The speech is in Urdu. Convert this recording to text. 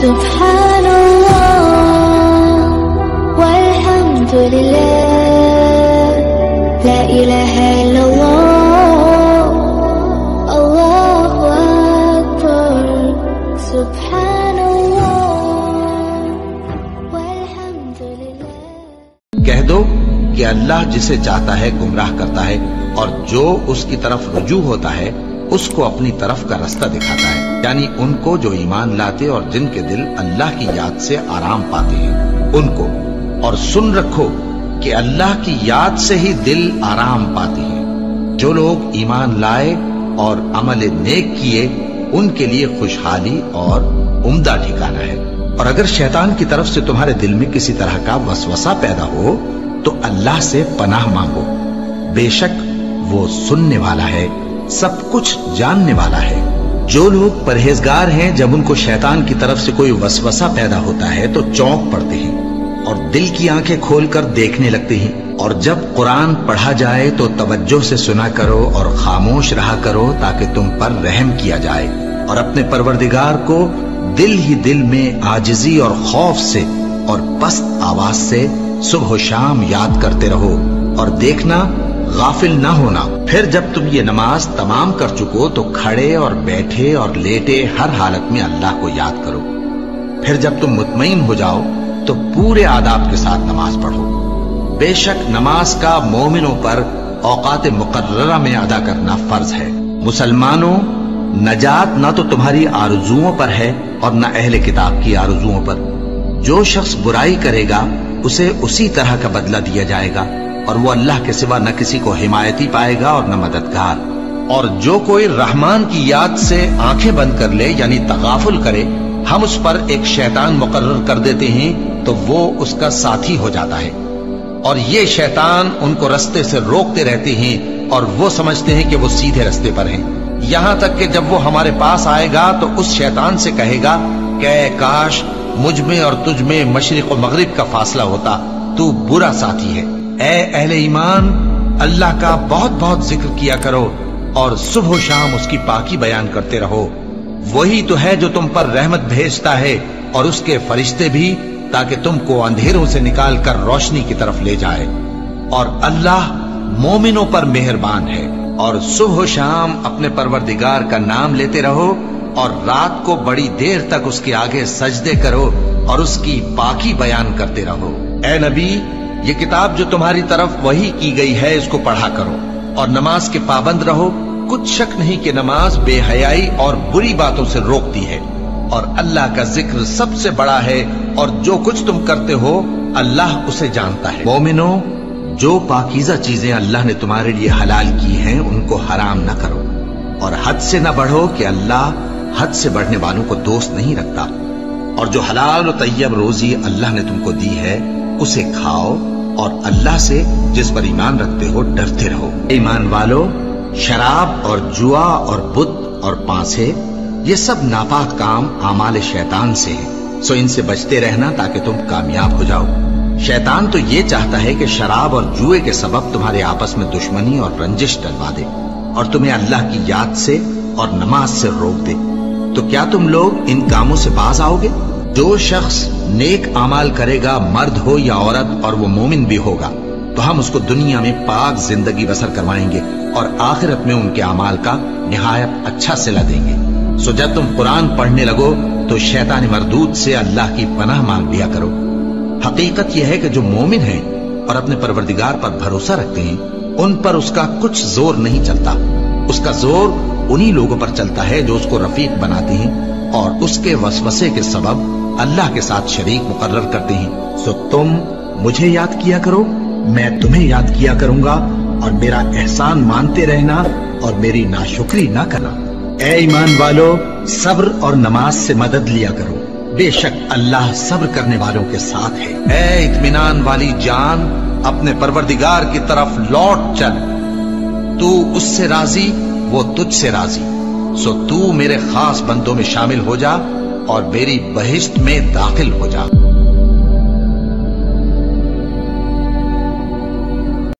سبحان الله والحمد لله لا إله إلا الله الله أكبر سبحان الله والحمد لله. کہہ دو کہ اللہ جسے چاہتا ہے گمراہ کرتا ہے اور جو اس کی طرف رجوع ہوتا ہے اس کو اپنی طرف کا رستہ دکھاتا ہے، یعنی ان کو جو ایمان لاتے اور جن کے دل اللہ کی یاد سے آرام پاتے ہیں ان کو. اور سن رکھو کہ اللہ کی یاد سے ہی دل آرام پاتے ہیں. جو لوگ ایمان لائے اور عمل نیک کیے ان کے لیے خوشحالی اور عمدہ ٹھکانہ ہے. اور اگر شیطان کی طرف سے تمہارے دل میں کسی طرح کا وسوسہ پیدا ہو تو اللہ سے پناہ مانگو، بے شک وہ سننے والا ہے، سب کچھ جاننے والا ہے. جو لوگ پرہیزگار ہیں جب ان کو شیطان کی طرف سے کوئی وسوسہ پیدا ہوتا ہے تو چونک پڑتے ہیں اور دل کی آنکھیں کھول کر دیکھنے لگتے ہیں. اور جب قرآن پڑھا جائے تو توجہ سے سنا کرو اور خاموش رہا کرو تاکہ تم پر رحم کیا جائے. اور اپنے پروردگار کو دل ہی دل میں عاجزی اور خوف سے اور پست آواز سے صبح و شام یاد کرتے رہو اور دیکھنا غافل نہ ہونا. پھر جب تم یہ نماز تمام کر چکو تو کھڑے اور بیٹھے اور لیٹے ہر حالت میں اللہ کو یاد کرو. پھر جب تم مطمئن ہو جاؤ تو پورے آداب کے ساتھ نماز پڑھو. بے شک نماز کا مومنوں پر اوقات مقررہ میں ادا کرنا فرض ہے. مسلمانوں، نجات نہ تو تمہاری آرزوؤں پر ہے اور نہ اہل کتاب کی آرزوؤں پر. جو شخص برائی کرے گا اسے اسی طرح کا بدلہ دیا جائے گا اور وہ اللہ کے سوا نہ کسی کو حمایتی پائے گا اور نہ مددگار. اور جو کوئی رحمان کی یاد سے آنکھیں بند کر لے یعنی تغافل کرے ہم اس پر ایک شیطان مقرر کر دیتے ہیں تو وہ اس کا ساتھی ہو جاتا ہے. اور یہ شیطان ان کو رستے سے روکتے رہتے ہیں اور وہ سمجھتے ہیں کہ وہ سیدھے رستے پر ہیں، یہاں تک کہ جب وہ ہمارے پاس آئے گا تو اس شیطان سے کہے گا کہ کاش مجھ میں اور تجھ میں مشرق و مغرب کا فاصلہ ہوتا، تو برا ساتھی ہے. اے اہل ایمان، اللہ کا بہت بہت ذکر کیا کرو اور صبح و شام اس کی پاکی بیان کرتے رہو. وہی تو ہے جو تم پر رحمت بھیجتا ہے اور اس کے فرشتے بھی، تاکہ تم کو اندھیروں سے نکال کر روشنی کی طرف لے جائے. اور اللہ مومنوں پر مہربان ہے. اور صبح و شام اپنے پروردگار کا نام لیتے رہو اور رات کو بڑی دیر تک اس کے آگے سجدے کرو اور اس کی پاکی بیان کرتے رہو. اے نبی، یہ کتاب جو تمہاری طرف وحی کی گئی ہے اس کو پڑھا کرو اور نماز کے پابند رہو. کچھ شک نہیں کہ نماز بے حیائی اور بری باتوں سے روکتی ہے اور اللہ کا ذکر سب سے بڑا ہے اور جو کچھ تم کرتے ہو اللہ اسے جانتا ہے. مومنوں، جو پاکیزہ چیزیں اللہ نے تمہارے لیے حلال کی ہیں ان کو حرام نہ کرو اور حد سے نہ بڑھو کہ اللہ حد سے بڑھنے والوں کو دوست نہیں رکھتا. اور جو حلال و طیب روزی اللہ نے تم کو دی ہے اسے کھاؤ اور اللہ سے جس پر ایمان رکھتے ہو ڈرتے رہو. ایمان والو، شراب اور جوا اور بت اور پانسے یہ سب ناپاک کام اعمال شیطان سے ہیں، سو ان سے بچتے رہنا تاکہ تم کامیاب ہو جاؤ. شیطان تو یہ چاہتا ہے کہ شراب اور جوئے کے سبب تمہارے آپس میں دشمنی اور رنجش ڈلوا دے اور تمہیں اللہ کی یاد سے اور نماز سے روک دے. تو کیا تم لوگ ان کاموں سے باز آؤ گے؟ جو شخص نیک اعمال کرے گا، مرد ہو یا عورت، اور وہ مومن بھی ہوگا، تو ہم اس کو دنیا میں پاک زندگی بسر کروائیں گے اور آخرت میں ان کے اعمال کا نہایت اچھا صلہ دیں گے. سو جب تم قرآن پڑھنے لگو تو شیطان مردود سے اللہ کی پناہ مانگ لیا کرو. حقیقت یہ ہے کہ جو مومن ہیں اور اپنے پروردگار پر بھروسہ رکھتے ہیں ان پر اس کا کچھ زور نہیں چلتا. اس کا زور انہی لوگوں پر چلتا ہے جو اس کو رفیق بناتے ہیں اور اس کے وسوسے کے سبب اللہ کے ساتھ شریک مقرر کرتے ہیں. سو تم مجھے یاد کیا کرو، میں تمہیں یاد کیا کروں گا، اور میرا احسان مانتے رہنا اور میری ناشکری نہ کرنا. اے ایمان والو، صبر اور نماز سے مدد لیا کرو، بے شک اللہ صبر کرنے والوں کے ساتھ ہے. اے اطمینان والی جان، اپنے پروردگار کی طرف لوٹ چل، تو اس سے راضی وہ تجھ سے راضی. سو تو میرے خاص بندوں میں شامل ہو جا اور میری بہشت میں داخل ہو جا.